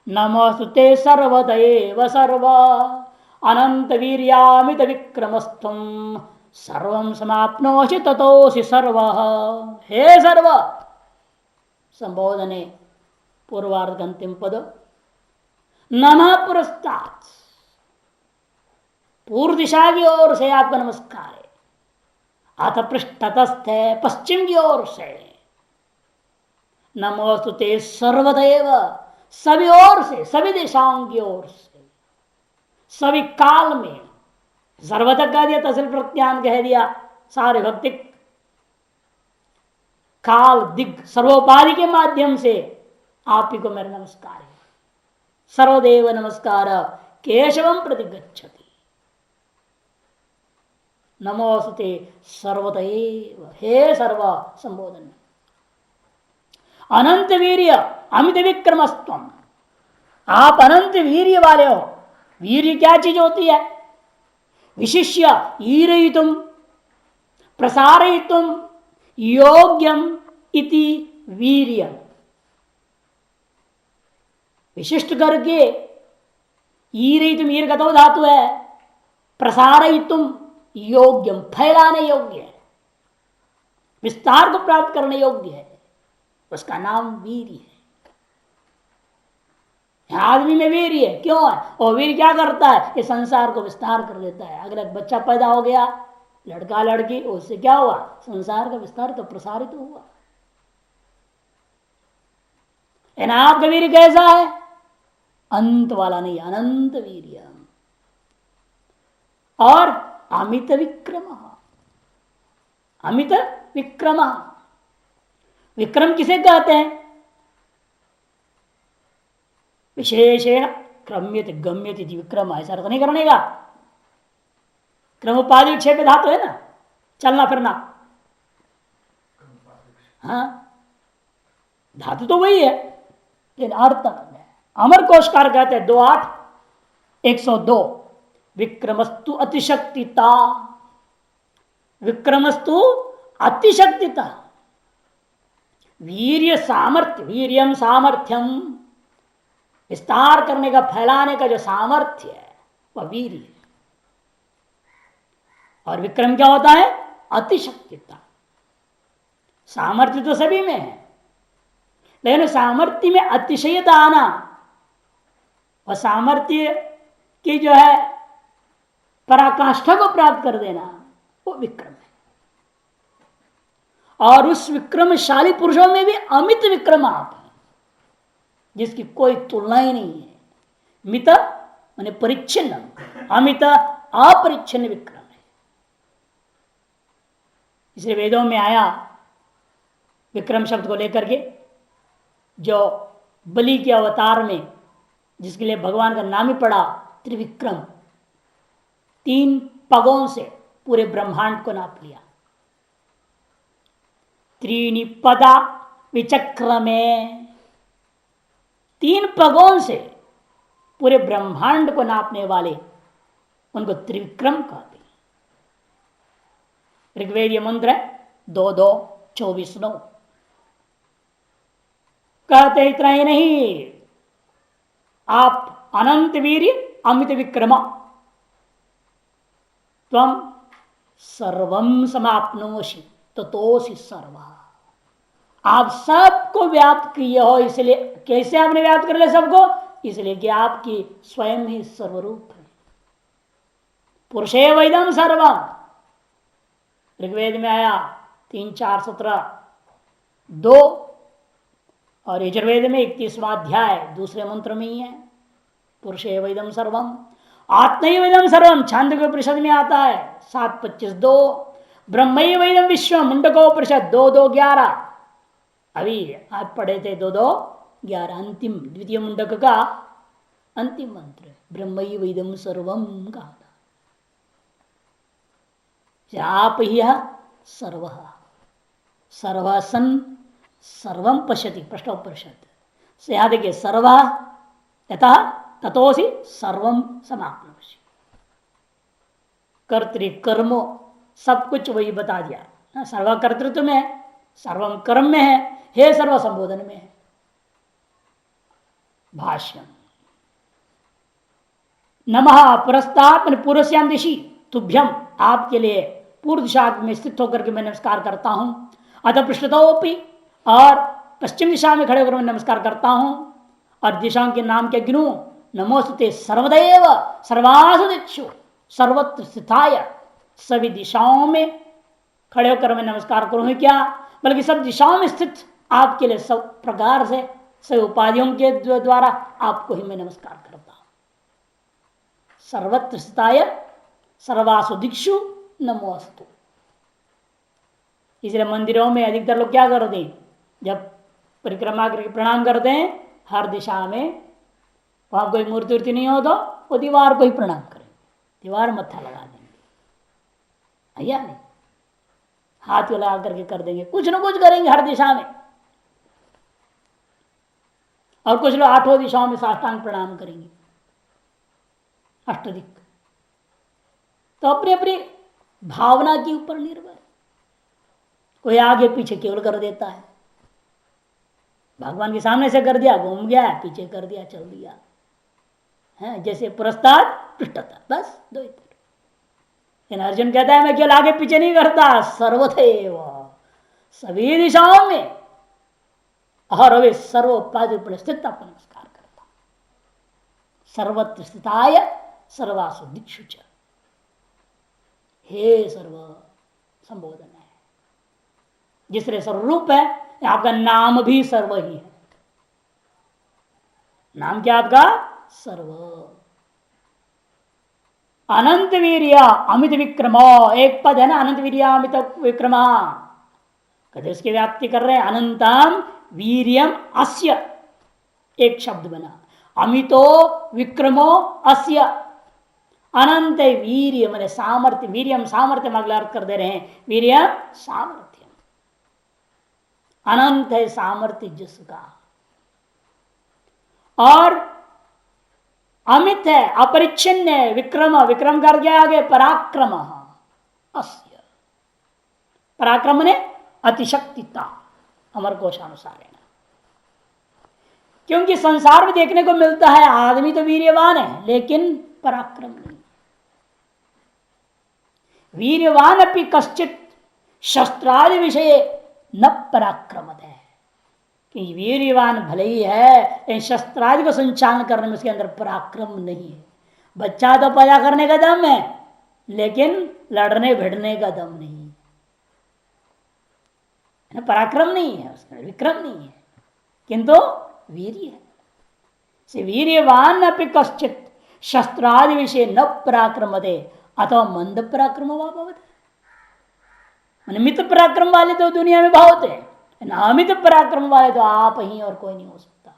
नमोस्तुते सर्वदैव सर्व अनंत वीर्यामित विक्रमस्थुम सर्वं समाप्नोषि ततोसि सर्व। हे सर्व संबोधने पूर्वार्ध अंतिम पद। नमः पुरस्तात्, पूर्व दिशा की ओर से आपका नमस्कार है। अथ पृष्ठतस्थ है, पश्चिम की ओर से। नमोस्तुते सर्वदैव, सभी ओर से, सभी दिशाओं की ओर से, सभी काल में। सर्वतक कह दिया, तहसील प्रत्यान कह दिया, सारे भक्तिक काल दिग सर्वोपाधि के माध्यम से आप ही को मेरा नमस्कार है। सर्वदेव नमस्कार केशवम प्रतिगच्छति। नमोस्तुते सर्वतैव, हे सर्व संबोधन। अनंत वीर्य अमित विक्रमस्तम, आप अनंत वीर्य वाले हो। वीर्य क्या चीज होती है? विशिष्य ईरयितुम प्रसारयितुम योग्यम इति वीर्य। विशिष्ट करके ईरयितुम, ईर का तो धातु है, प्रसारयितुम योग्यम, फैलाने योग्य है, विस्तार को प्राप्त करने योग्य है, उसका नाम वीर्य है। आदमी में वीर्य है, क्यों है? और वीर्य क्या करता है? ये संसार को विस्तार कर देता है। अगर एक बच्चा पैदा हो गया, लड़का लड़की, उससे क्या हुआ? संसार का विस्तार तो प्रसारित तो हुआ। आपका वीर्य कैसा है? अंत वाला नहीं, अनंत वीर्य। और अमित विक्रम, अमित विक्रम। विक्रम किसे कहते हैं? विशेषेण क्रम्यति गम्यति विक्रम, ऐसा अर्थ नहीं करने का। क्रम उपाधि छह पे धातु है ना, चलना फिरना। हाँ, धातु तो वही है लेकिन अर्थ अलग है। अमर कोशकार कहते हैं 2:8 102 विक्रमस्तु अतिशक्तिता। विक्रमस्तु अतिशक्तिता, वीर्य सामर्थ्य, वीर्यम सामर्थ्यम, विस्तार करने का, फैलाने का जो सामर्थ्य है वह वीर्य है। और विक्रम क्या होता है? अतिशक्तिता। सामर्थ्य तो सभी में है लेकिन सामर्थ्य में अतिशयता आना और सामर्थ्य की जो है पराकाष्ठा को प्राप्त कर देना, वो विक्रम है। और उस विक्रमशाली पुरुषों में भी अमित विक्रम आप हैं, जिसकी कोई तुलना ही नहीं है। मित माने परिच्छिन्न, अमित अपरिच्छिन्न विक्रम है। इसलिए वेदों में आया विक्रम शब्द को लेकर के, जो बलि के अवतार में जिसके लिए भगवान का नाम ही पड़ा त्रिविक्रम, 3 पगों से पूरे ब्रह्मांड को नाप लिया। त्रीणि पदा विचक्र में, 3 पगों से पूरे ब्रह्मांड को नापने वाले उनको त्रिविक्रम कहते हैं। ऋग्वेदीय मंत्र है 2:2-24-9। कहते इतना ही नहीं, आप अनंत वीर्य अमित विक्रमा त्वम सर्वम समाप्नोषि ततोषि सर्वा। आप सबको व्याप्त किए हो, इसलिए कैसे आपने व्याप्त कर लिया सबको? इसलिए कि आपकी स्वयं ही सर्वरूप है। पुरुषे वैदम सर्वम, ऋग्वेद में आया 3-4-17-2 और यजुर्वेद में 31वां अध्याय दूसरे मंत्र में ही है। पुरुषे वैदम सर्वम, आत्मैवैदम सर्वम छांदोग्योपनिषद में आता है 7:25-2। ब्रह्मैवैदम विश्व मुंडकोपनिषद 2:2-11। अभी आप पढ़े थे 2:2-11, अंतिम द्वितीय मुंडक का अंतिम मंत्र ब्रह्मैवैदम सर्वम का। आप ही सर्व, सर्वसन सर्वम पश्यति, प्रश्नोपनिषद से यहां देखिए सर्व यथा ततोसी सर्वम समाप्नोषि। कर्तृकर्मो सब कुछ वही बता दिया। सर्व कर्तृत्व में है, सर्वम कर्म में है, हे सर्व संबोधन में है। भाष्यम नमः पुरस्तात् पूर्वस्याम दिशि तुभ्यम, आपके लिए पूर्व दिशा में स्थित होकर के मैं नमस्कार करता हूं। अतः पृष्ठतोपि, और पश्चिम दिशा में खड़े होकर मैं नमस्कार करता हूं। और दिशाओं के नाम क्या गिनूं? नमोस्तुते सर्वदैव सर्वासु दिक्षु सर्वत्र स्थिताय, सभी दिशाओं में खड़े होकर मैं नमस्कार करूं। क्या बल्कि सब दिशाओं में स्थित आपके लिए सब प्रकार से सभी उपाधियों के द्वारा आपको ही मैं नमस्कार करता हूं। सर्वत्र स्थिताय सर्वासु दिक्षु नमोस्तु। इसलिए मंदिरों में अधिकतर लोग क्या करते हैं, जब परिक्रमा करके प्रणाम करते हैं, हर दिशा में, वहां कोई मूर्ति उर्ति नहीं हो तो वो दीवार को ही प्रणाम करेंगे, दीवार मत्था लगा देंगे, या नहीं, हाथ लगा करके कर देंगे, कुछ ना कुछ करेंगे हर दिशा में। और कुछ लोग 8 दिशाओं में साष्टांग प्रणाम करेंगे, अष्टदिक। तो अपनी अपनी भावना के ऊपर निर्भर। कोई आगे पीछे केवल कर देता है, भगवान के सामने से कर दिया, घूम गया, पीछे कर दिया, चल दिया है, जैसे पुरस्ताद पृष्ठता, बस 2 ही तरह। लेकिन अर्जुन कहता है मैं केवल आगे पीछे नहीं करता, सर्वथैव, सभी दिशाओं में, और वे सर्वोपाधि पर स्थित आपको नमस्कार करता। सर्वत्र स्थिताय सर्वासु दिक्षु च, हे सर्व संबोधन है, जिसरे सर्वरूप है। आपका नाम भी सर्व ही है। नाम क्या आपका? सर्व। अनंत वीर्य अमित विक्रम, एक पद है ना अनंत वीर्य अमित विक्रम, कहते उसकी व्याप्ति कर रहे हैं। अनंतम वीर्यम अस्य, एक शब्द बना, अमितो विक्रमो अस्य, अनंत वीर्य मैंने सामर्थ्य, वीर्यम सामर्थ्य अगला अर्थ कर दे रहे हैं, वीर्य सामर्थ्य, अनंत है सामर्थ्य जिसका, और अमित है अपरिच्छिन्न है, विक्रम, विक्रम कर गया आगे पराक्रम, अस्य पराक्रम ने अतिशक्तिता, अमर कोशानुसार है। क्योंकि संसार में देखने को मिलता है आदमी तो वीर्यवान है लेकिन पराक्रम नहीं, वीर्यवान अपनी कश्चित शस्त्रादि विषय न पराक्रमत है, कि वीर्यवान भले ही है लेकिन शस्त्रादि को संचालन करने में उसके अंदर पराक्रम नहीं है। बच्चा तो पैदा करने का दम है लेकिन लड़ने भिड़ने का दम नहीं है, पराक्रम नहीं है उसका, विक्रम नहीं है, किंतु वीर्य है। से वीर्यवान अपि कश्चित शस्त्रादि विषय न पराक्रमते अथवा मंद पराक्रम भवत, मित पराक्रम वाले तो दुनिया में बहुत है, अमित पराक्रम वाले तो आप ही और कोई नहीं हो सकता।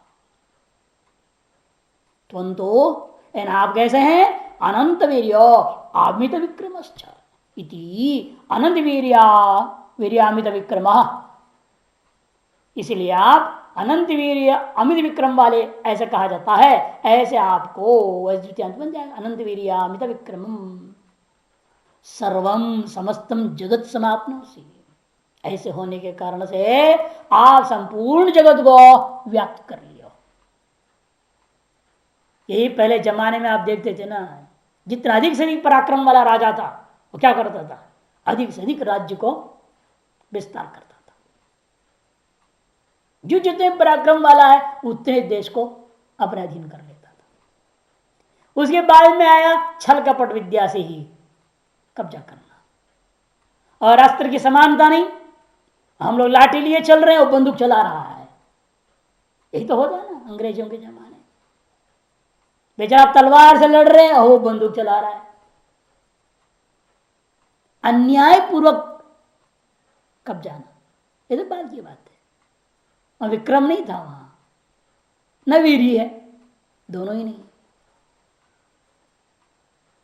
तो आप कैसे हैं? अनंत वीर्य अमित विक्रमश्च इति, अनंत वीर्या वीर्यामित विक्रम, इसलिए आप अनंत वीर्य अमित विक्रम वाले ऐसे कहा जाता है। ऐसे आपको द्वितीयांत बन जाएगा, अनंत वीर्य अमित विक्रम सर्वम समस्तम जगत समाप्नोसि, ऐसे होने के कारण से आप संपूर्ण जगत को व्याप्त कर लियो। यही पहले जमाने में आप देखते थे ना, जितना अधिक से अधिक पराक्रम वाला राजा था वो क्या करता था, अधिक से अधिक राज्य को विस्तार करता था। जो जितने पराक्रम वाला है उतने देश को अपने अधीन कर लेता था। उसके बाद में आया छल कपट विद्या से ही कब्जा करना, और अस्त्र की समानता नहीं, हम लोग लाठी लिए चल रहे हैं वो बंदूक चला रहा है, यही तो होता है ना अंग्रेजों के जमाने। बेचारा तलवार से लड़ रहे हैं वो बंदूक चला रहा है, अन्याय पूर्वक कब्जा, ये तो बात की बात है। और विक्रम नहीं था वहां, न वीर्य है, दोनों ही नहीं,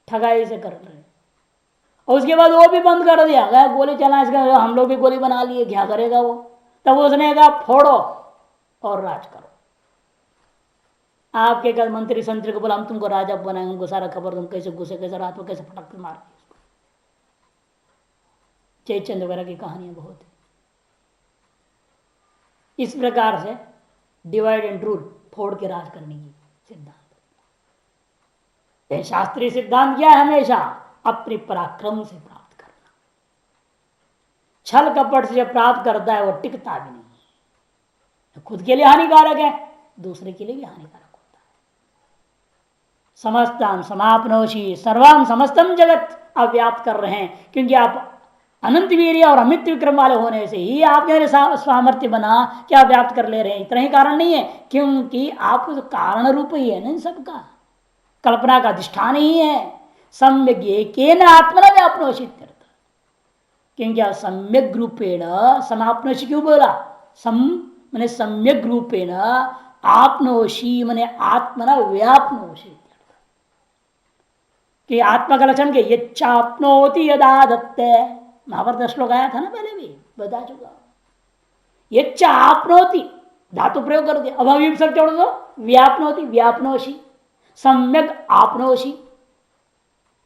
ठगाई से कर रहे। और उसके बाद वो भी बंद कर दिया, गया गोली चला, इसका हम लोग भी गोली बना लिए, क्या करेगा वो। तब उसने कहा फोड़ो और राज करो। आपके कल मंत्री संतरी को बोला हम तुमको राजा बनाएंगे, उनको सारा खबर, तुम कैसे घुसे, कैसे रात में कैसे फटक मार दिए। जयचंद वगैरह की कहानियां बहुत है। इस प्रकार से डिवाइड एंड रूल, फोड़ के राज करने की सिद्धांत, शास्त्रीय सिद्धांत क्या है? हमेशा अपने पराक्रम से प्राप्त करना। छल कपट से जब प्राप्त करता है वो टिकता भी नहीं, खुद के लिए हानिकारक है, दूसरे के लिए भी हानिकारक होता है। समस्तम समाप्नोषि सर्वम समस्तम जगत आप व्याप्त कर रहे हैं, क्योंकि आप अनंत वीर्य और अमित विक्रम वाले होने से ही आपके सामर्थ्य बना कि आप व्याप्त कर ले रहे हैं। इतना ही कारण नहीं है, क्योंकि आप तो कारण रूप ही है ना इन सबका, कल्पना का अधिष्ठान ही है। सम्यक आत्मना व्यापनोषित, क्योंकि आप सम्यक रूपेण समाप्नोषि क्यों बोला? मैंने सम्यक रूपेण आपनोषि मैंने आत्मना व्यापनोषि, कि आत्मा का लक्षण के यच्चाप्नोति यदा दत्ते, महाभारत श्लोक आया था ना, पहले भी बता चुका। यच्चा आपनोति धातु प्रयोग कर दिया, अब हम सब छोड़ दो, व्यापनोति व्यापनोषि, सम्यक आपनोषि,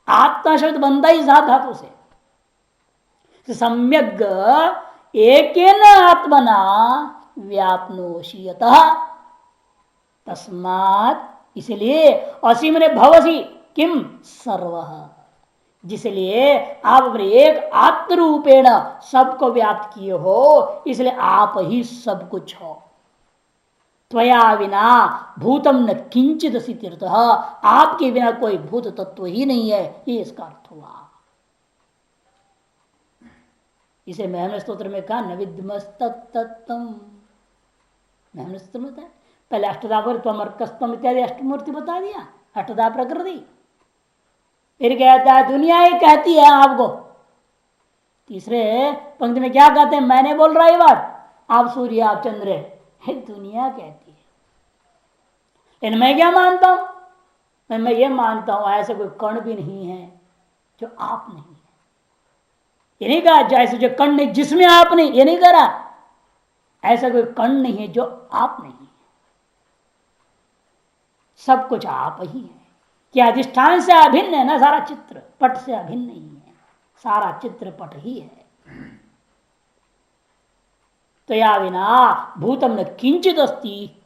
आत्मा शब्द बनता ही सात धातु से। सम्यक एकेन आत्मना व्यापनोषि, अतः तस्मात्, इसलिए असीम ने भवसी किम सर्व, जिसलिए आप अपने एक आत्म रूपेण सबको व्याप्त किए हो, इसलिए आप ही सब कुछ हो। त्वया विना भूतम न किंचित सितीर्थ, आपके बिना कोई भूत तत्व ही नहीं है, ये इसका अर्थ हुआ। इसे महमन स्तोत्र में कहा न विद्मस्तत्तम, महमन स्तोत्र में था पहले अष्टदा पर त्वमर्कस्तम इत्यादि अष्टमूर्ति बता दिया, अष्टदा प्रकृति, फिर कहता है दुनिया ही कहती है आपको। तीसरे पंक्ति में क्या कहते हैं, मैंने बोल रहा ये बात, आप सूर्य आप चंद्र है, दुनिया कहती है। लेकिन मैं क्या मानता हूं, मैं ये मानता हूं ऐसा कोई कण भी नहीं है जो आप नहीं है। ये नहीं कहा जैसे जो कण नहीं जिसमें आप नहीं, ये नहीं करा, ऐसा कोई कण नहीं है जो आप नहीं है, सब कुछ आप ही है। क्या अधिष्ठान से अभिन्न है ना, सारा चित्र पट से अभिन्न नहीं है, सारा चित्र पट ही है। तो या विना भूतम न किंचित अस्ति